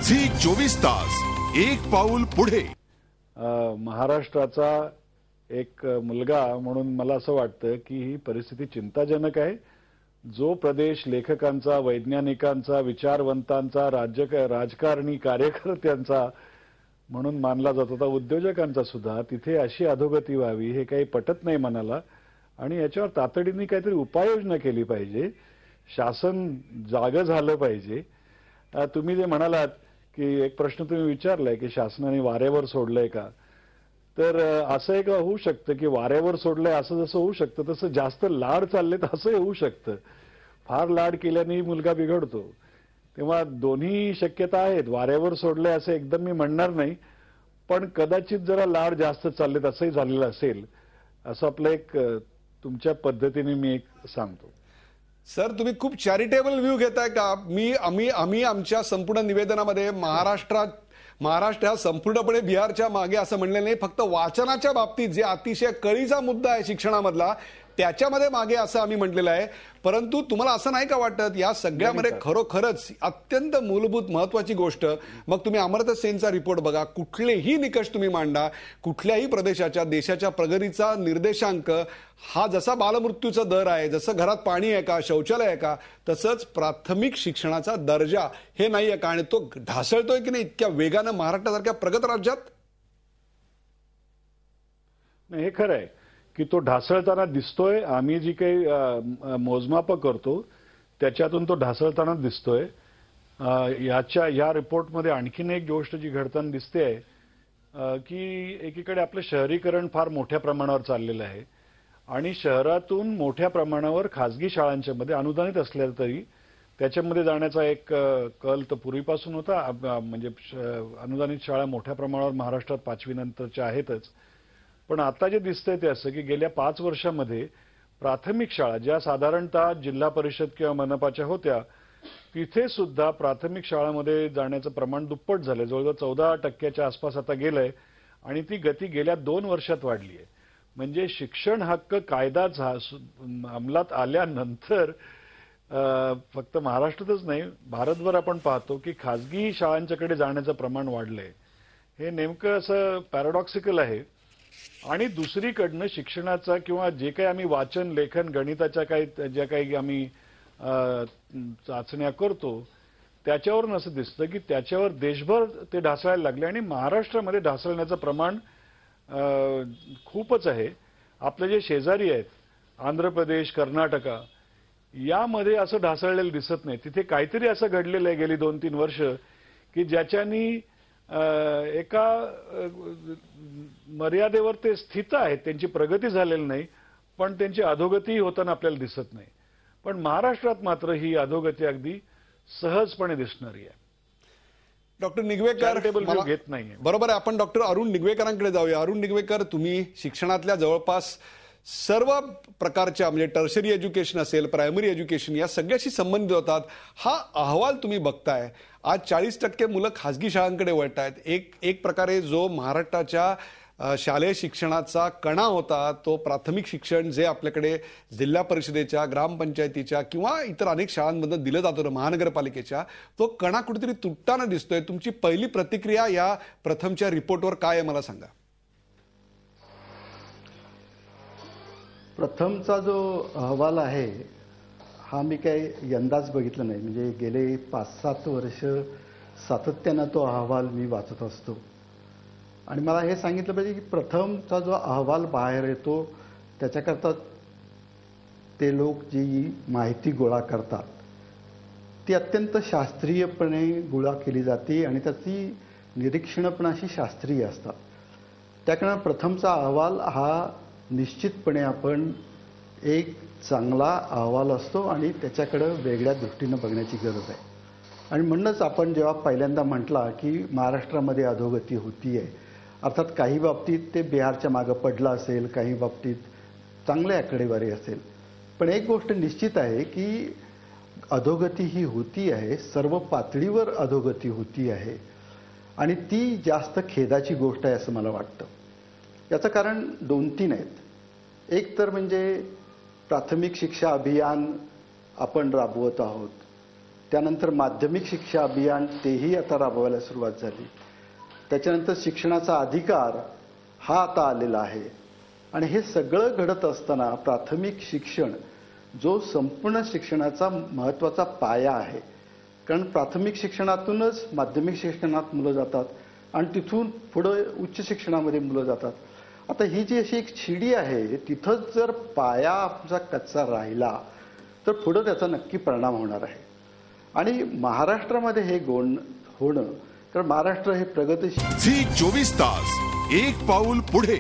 Zee 24 तास एक पाऊल पुढे। महाराष्ट्राचा एक मुलगा म्हणून मला असं वाटतं की ही परिस्थिती चिंताजनक आहे। जो प्रदेश लेखकांचा, वैज्ञानिकांचा, विचारवंतांचा, राजकारणी कार्यकर्त्यांचा म्हणून मानला जात होता, उद्योजकांचा सुद्धा, तिथे अशी अधोगती व्हावी हे काही पटत नाही मनाला आणि याच्यावर तातडीने काहीतरी उपाययोजना केली पाहिजे। शासन जागं झालं पाहिजे। तुम्ही जे म्हणालात की एक प्रश्न तुम्ही विचारलाय की शासनाने वाऱ्यावर सोडलंय का, तर असं एक होऊ शकतं की वाऱ्यावर सोडलंय असं जसं होऊ शकतं तसं जास्त लाड चाललेत असंही होऊ शकतं। फार लाड केल्याने मुलगा बिघडतो, तेव्हा दोन्ही शक्यता आहेत। वाऱ्यावर सोडलंय असं एकदम मी म्हणणार नाही, पण कदाचित जरा लाड जास्त चाललेत असंही झालेलं असेल, असं आपलं एक तुमच्या पद्धतीने मी एक सांगतो। सर, तुम्ही खूप चॅरिटेबल व्ह्यू घेताय का? आम्ही आमच्या संपूर्ण निवेदनामध्ये महाराष्ट्र हा संपूर्णपणे बिहारच्या मागे असं म्हणलेलं नाही। फक्त वाचनाच्या बाबतीत जे अतिशय कळीचा मुद्दा आहे शिक्षणामधला, त्याच्यामध्ये मागे असं आम्ही म्हटलेलं आहे। परंतु तुम्हाला असं नाही का वाटत या सगळ्यामध्ये खरोखरच अत्यंत मूलभूत महत्वाची गोष्ट, मग तुम्ही अमर्त्य सेनचा रिपोर्ट बघा, कुठलेही निकष तुम्ही मांडा, कुठल्याही प्रदेशाच्या देशाच्या प्रगतीचा निर्देशांक हा जसा बालमृत्यूचा दर आहे, जसं घरात पाणी आहे का, शौचालय आहे का, तसंच प्राथमिक शिक्षणाचा दर्जा हे नाही आहे का, आणि तो ढासळतोय की नाही इतक्या वेगानं महाराष्ट्रासारख्या प्रगत राज्यात? नाही, हे खरं आहे की तो ढासळताना दिसतोय। आम्ही जी काही मोजमाप करतो त्याच्यातून तो ढासळताना दिसतोय। या रिपोर्टमध्ये आणखीन एक गोष्ट जी घडताना दिसते आहे की एकीकडे आपलं शहरीकरण फार मोठ्या प्रमाणावर चाललेलं आहे आणि शहरातून मोठ्या प्रमाणावर खासगी शाळांच्या मध्ये अनुदानित असल्या तरी त्याच्यामध्ये जाण्याचा एक कल तर पूर्वीपासून होता। म्हणजे अनुदानित शाळा मोठ्या प्रमाणावर महाराष्ट्रात 5वी नंतरच्या आहेतच, पण आता जे दिसतंय ते असं की गेल्या 5 वर्षांमध्ये प्राथमिक शाळा ज्या साधारणतः जिल्हा परिषद किंवा मनपाच्या होत्या, तिथे सुद्धा प्राथमिक शाळांमध्ये जाण्याचं प्रमाण दुप्पट झालं। जवळजवळ 14% आसपास आता गेलंय आणि ती गती गेल्या 2 वर्षात वाढली आहे। म्हणजे शिक्षण हक्क कायदा अंमलात आल्यानंतर फक्त महाराष्ट्रातच नाही, भारतभर आपण पाहतो की खासगी शाळांच्याकडे जाण्याचं प्रमाण वाढलंय। हे नेमकं असं पॅराडॉक्सिकल आहे। आणि दुसरीकडनं शिक्षणाचा किंवा जे काही आम्ही वाचन, लेखन, गणिताच्या ज्या काही आम्ही चाचण्या करतो त्याच्यावरून असं दिसतं की त्याच्यावर देशभर ते ढासळायला लागले आणि महाराष्ट्रामध्ये ढासळण्याचं प्रमाण खूपच आहे। आपले जे शेजारी आहेत आंध्र प्रदेश, कर्नाटका, यामध्ये असं ढासळलेलं दिसत नाही। तिथे काहीतरी असं घडलेलं आहे गेली 2-3 वर्ष की ज्याच्यानी एका मर्यादेवर ते स्थित आहेत, त्यांची प्रगती झालेली नाही, पण त्यांची अधोगती होताना आपल्याला दिसत नाही। पण महाराष्ट्रात मात्र ही अधोगती अगदी सहजपणे दिसणारी आहे। डॉक्टर निगवेकर घेत नाहीये। बरोबर आहे। आपण डॉक्टर अरुण निगवेकरांकडे जाऊया। अरुण निगवेकर, तुम्ही शिक्षणातल्या जवळपास सर्व प्रकारच्या म्हणजे टर्शरी एज्युकेशन असेल, प्रायमरी एज्युकेशन, या सगळ्याशी संबंधित होतात। हा अहवाल तुम्ही बघताय, आज 40% मुलं खासगी शाळांकडे वळत आहेत। एक प्रकारे जो महाराष्ट्राच्या शालेय शिक्षणाचा कणा होता, तो प्राथमिक शिक्षण जे आपल्याकडे जिल्हा परिषदेच्या, ग्रामपंचायतीच्या किंवा इतर अनेक शाळांमधून दिलं जात होतं महानगरपालिकेच्या, तो कणा कुठेतरी तुटताना दिसतोय। तुमची पहिली प्रतिक्रिया या प्रथमच्या रिपोर्टवर काय आहे मला सांगा। प्रथमचा जो अहवाल आहे हा मी काही यंदाच बघितला नाही, म्हणजे गेले 5-7 वर्ष सातत्यानं तो अहवाल मी वाचत असतो आणि मला हे सांगितलं पाहिजे की प्रथमचा जो अहवाल बाहेर येतो त्याच्याकरता ते लोक जी माहिती गोळा करतात ती अत्यंत शास्त्रीयपणे गोळा केली जाते आणि त्याची निरीक्षणं पण अशी शास्त्रीय असतात। त्याकडे प्रथमचा अहवाल हा निश्चितपणे आपण एक चांगला अहवाल असतो आणि त्याच्याकडे वेगळ्या दृष्टीनं बघण्याची गरज आहे। आणि म्हणूनच आपण जेव्हा पहिल्यांदा म्हटला की महाराष्ट्रामध्ये अधोगती होती आहे, अर्थात काही बाबतीत ते बिहारच्या मागे पडलं असेल, काही बाबतीत चांगल्या आकडेवारी असेल, पण एक गोष्ट निश्चित आहे की अधोगती ही होती आहे, सर्व पातळीवर अधोगती होती आहे आणि ती जास्त खेदाची गोष्ट आहे असं मला वाटतं। याचं कारण 2-3 आहेत। एक तर म्हणजे प्राथमिक शिक्षा अभियान आपण राबवत आहोत त्यानंतर माध्यमिक शिक्षा अभियान तेही आता राबवायला सुरुवात झाली. त्याच्यानंतर शिक्षणाचा अधिकार हा आता आलेला आहे. आणि हे सगळं घडत असताना प्राथमिक शिक्षण जो संपूर्ण शिक्षणाचा महत्त्वाचा पाया आहे, कारण प्राथमिक शिक्षणातूनच माध्यमिक शिक्षणात मुलं जातात आणि तिथून पुढं उच्च शिक्षणामध्ये मुलं जातात. आता ही जी अशी एक शिडी आहे, तिथंच जर पाया आमचा कच्चा राहिला तर पुढं त्याचा नक्की परिणाम होणार आहे. आणि महाराष्ट्रामध्ये हे होणं, कारण महाराष्ट्र हे प्रगतीशील झी 24 तास एक पाऊल पुढे.